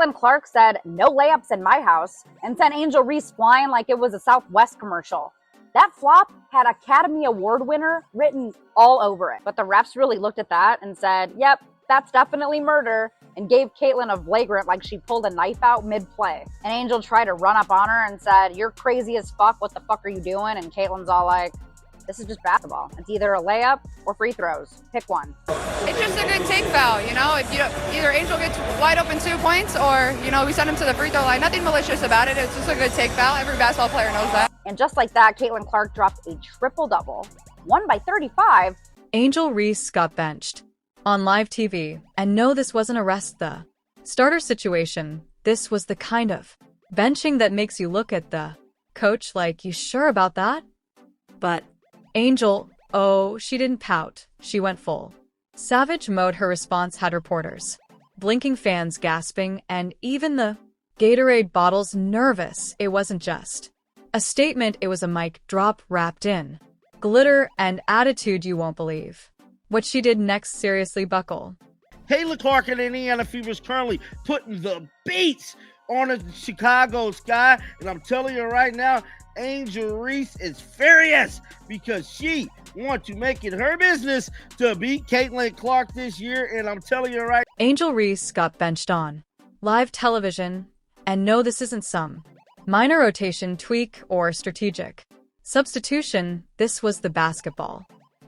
Caitlin Clark said, "No layups in my house," and sent Angel Reese flying like it was a Southwest commercial. That flop had Academy Award winner written all over it. But the refs really looked at that and said, "Yep, that's definitely murder," and gave Caitlin a flagrant like she pulled a knife out mid-play. And Angel tried to run up on her and said, "You're crazy as fuck, what the fuck are you doing?" And Caitlin's all like, "This is just basketball. It's either a layup or free throws. Pick one." It's just a good take foul, you know? If either Angel gets wide open 2 points or, we send him to the free throw line. Nothing malicious about it. It's just a good take foul. Every basketball player knows that. And just like that, Caitlin Clark dropped a triple-double, won by 35. Angel Reese got benched on live TV. And no, this wasn't a rest the starter situation. This was the kind of benching that makes you look at the coach like, "You sure about that?" But Angel, oh, she didn't pout. She went full savage mode. Her response had reporters blinking, fans gasping, and even the Gatorade bottles nervous. It wasn't just a statement, it was a mic drop wrapped in glitter and attitude you won't believe. What she did next, seriously buckle. Caitlin Clark and Indiana Fever is currently putting the beats on the Chicago Sky, and I'm telling you right now, Angel Reese is furious because she wants to make it her business to beat Caitlin Clark this year, and I'm telling you right. Angel Reese got benched on live television, and no, this isn't some minor rotation tweak or strategic substitution. This was the basketball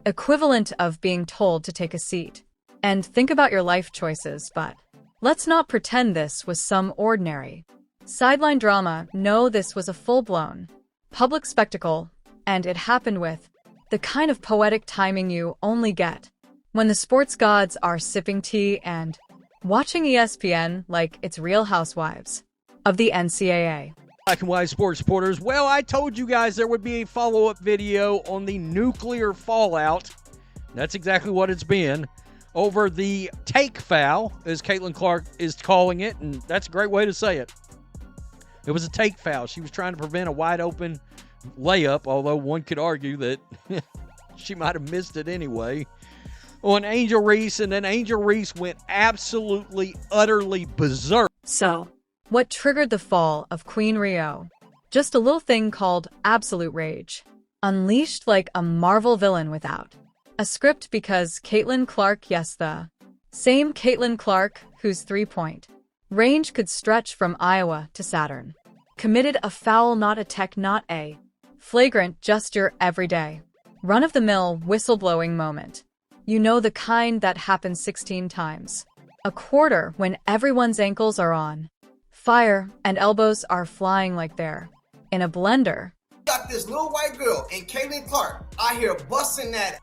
equivalent of being told to take a seat and think about your life choices. But let's not pretend this was some ordinary sideline drama. No, this was a full-blown public spectacle, and it happened with the kind of poetic timing you only get when the sports gods are sipping tea and watching ESPN like it's Real Housewives of the NCAA. Black and white sports supporters, well, I told you guys there would be a follow-up video on the nuclear fallout. That's exactly what it's been over the take foul, as Caitlin Clark is calling it, and that's a great way to say it. It was a take foul. She was trying to prevent a wide-open layup, although one could argue that she might have missed it anyway, on Angel Reese, and then Angel Reese went absolutely, utterly berserk. So, what triggered the fall of Queen Rio? Just a little thing called absolute rage, unleashed like a Marvel villain without a script, because Caitlin Clark, yes, the same Caitlin Clark whose three-point range could stretch from Iowa to Saturn, committed a foul, not a tech, not a flagrant, just your everyday run-of-the-mill whistleblowing moment. You know, the kind that happens 16 times a quarter when everyone's ankles are on fire and elbows are flying like they're in a blender. Got this little white girl and Caitlin Clark out here busting that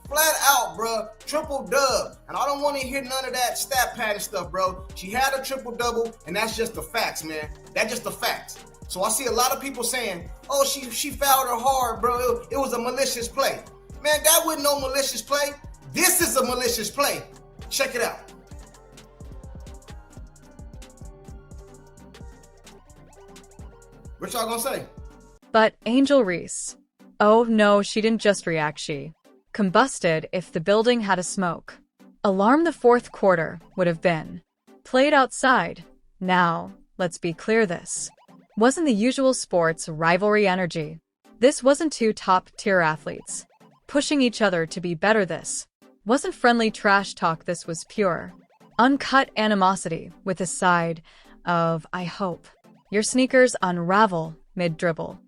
flat out, bro. Triple dub. And I don't want to hear none of that stat pattern stuff, bro. She had a triple double, and that's just the facts, man. That's just the facts. So I see a lot of people saying, "Oh, she fouled her hard, bro. It was a malicious play." Man, that wasn't no malicious play. This is a malicious play. Check it out. What y'all gonna say? But Angel Reese, oh no, she didn't just react, she combusted. If the building had a smoke alarm, the fourth quarter would have been played outside. Now, let's be clear, this wasn't the usual sports rivalry energy. This wasn't two top-tier athletes pushing each other to be better. This wasn't friendly trash talk. This was pure, uncut animosity with a side of, "I hope your sneakers unravel" mid-dribble.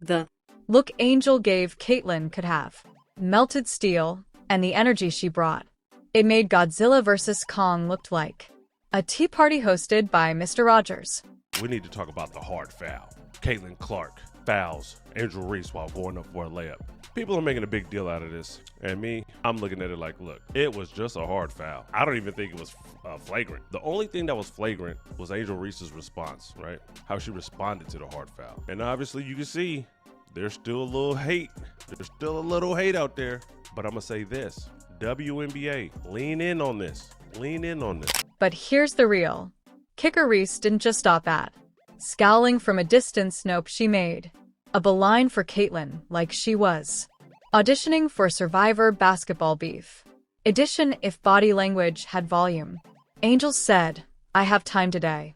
The look Angel gave Caitlin could have melted steel, and the energy she brought, it made Godzilla vs. Kong looked like a tea party hosted by Mr. Rogers. We need to talk about the hard foul. Caitlin Clark fouls Angel Reese while going up for a layup. People are making a big deal out of this, and me, I'm looking at it like, look, it was just a hard foul. I don't even think it was flagrant. The only thing that was flagrant was Angel Reese's response, right? How she responded to the hard foul. And obviously you can see there's still a little hate. There's still a little hate out there. But I'm going to say this, WNBA, lean in on this. Lean in on this. But here's the real kicker. Reese didn't just stop at scowling from a distance. Nope, she made a beeline for Caitlin like she was auditioning for Survivor Basketball Beef edition. If body language had volume, Angel said, I have time today.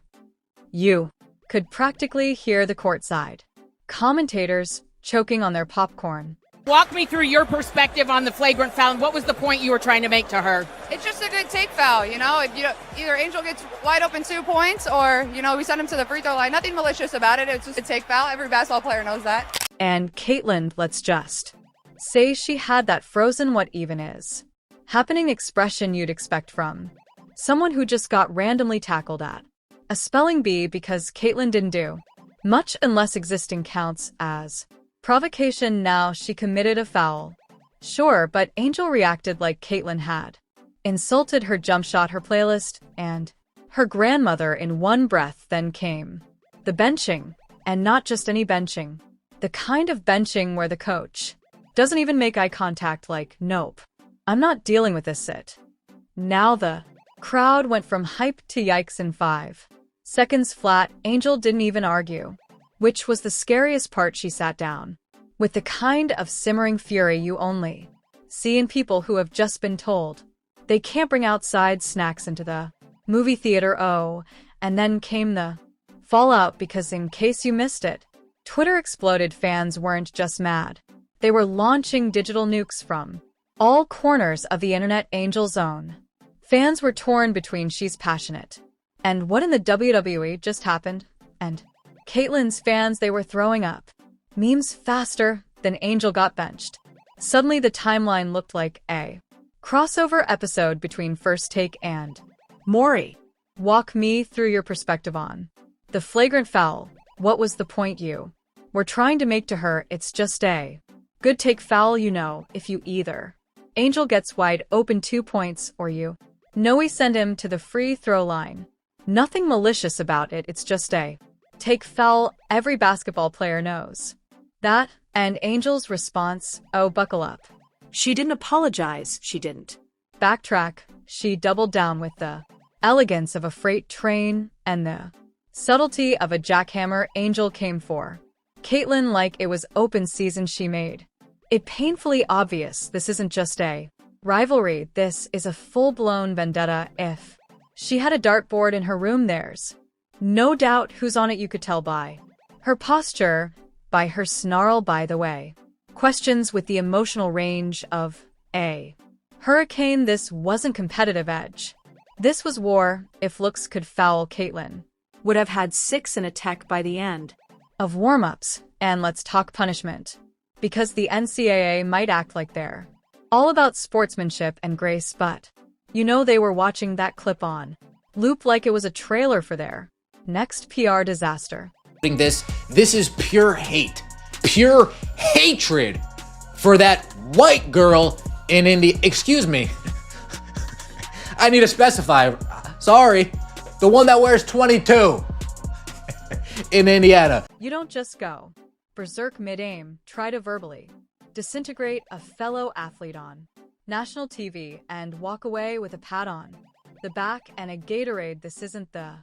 You could practically hear the courtside commentators choking on their popcorn. Walk me through your perspective on the flagrant foul and what was the point you were trying to make to her? It's just a good take foul, you know. If either Angel gets wide open 2 points or, we send him to the free throw line. Nothing malicious about it. It's just a take foul. Every basketball player knows that. And Caitlin, let's just say she had that frozen what even is happening expression you'd expect from someone who just got randomly tackled at a spelling bee because Caitlin didn't do much unless existing counts as provocation. Now she committed a foul. Sure, but Angel reacted like Caitlin had insulted her jump shot, her playlist, and her grandmother in one breath. Then came the benching, and not just any benching. The kind of benching where the coach doesn't even make eye contact, like, nope, I'm not dealing with this sit. Now the crowd went from hype to yikes in 5 seconds flat. Angel didn't even argue, which was the scariest part. She sat down with the kind of simmering fury you only see in people who have just been told they can't bring outside snacks into the movie theater. Oh, and then came the fallout, because in case you missed it, Twitter exploded. Fans weren't just mad. They were launching digital nukes from all corners of the internet. Angel's own fans were torn between she's passionate and what in the WWE just happened, and Caitlin's fans, they were throwing up memes faster than Angel got benched. Suddenly the timeline looked like a crossover episode between First Take and Maury. Walk me through your perspective on the flagrant foul. What was the point you were trying to make to her? It's just a good take foul, if you either Angel gets wide open 2 points or we send him to the free throw line. Nothing malicious about it. It's just a take foul. Every basketball player knows that. And Angel's response, oh, buckle up. She didn't apologize. She didn't backtrack. She doubled down with the elegance of a freight train and the subtlety of a jackhammer. Angel came for Caitlin like it was open season. She made it painfully obvious this isn't just a rivalry. This is a full-blown vendetta. If she had a dartboard in her room, there's no doubt who's on it. You could tell by her posture, by her snarl, by the way. Questions with the emotional range of a hurricane. This wasn't competitive edge. This was war. If looks could foul, Caitlin would have had 6 in a tech by the end of warm-ups. And let's talk punishment, because the NCAA might act like they're all about sportsmanship and grace, but they were watching that clip on loop like it was a trailer for their next PR disaster. This is pure hate, pure hatred for that white girl in India. Excuse me. I need to specify. Sorry. The one that wears 22 in Indiana. You don't just go berserk mid-aim, try to verbally disintegrate a fellow athlete on national TV and walk away with a pat on the back and a Gatorade. This isn't the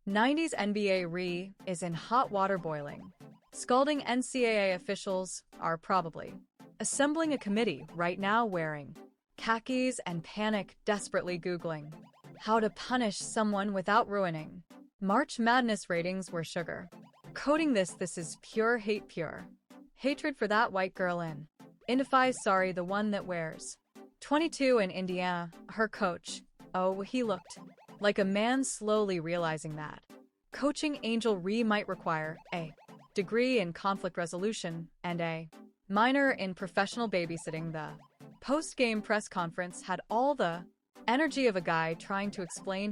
90s NBA. Reese is in hot water boiling. Scalding NCAA officials are probably assembling a committee right now, wearing khakis and panic, desperately Googling how to punish someone without ruining March Madness ratings. Where sugar coating this is pure hate, pure hatred for that white girl in Indify. Sorry, the one that wears 22 in Indiana. Her coach, oh, he looked like a man slowly realizing that coaching Angel Reese might require a degree in conflict resolution and a minor in professional babysitting. The post-game press conference had all the energy of a guy trying to explain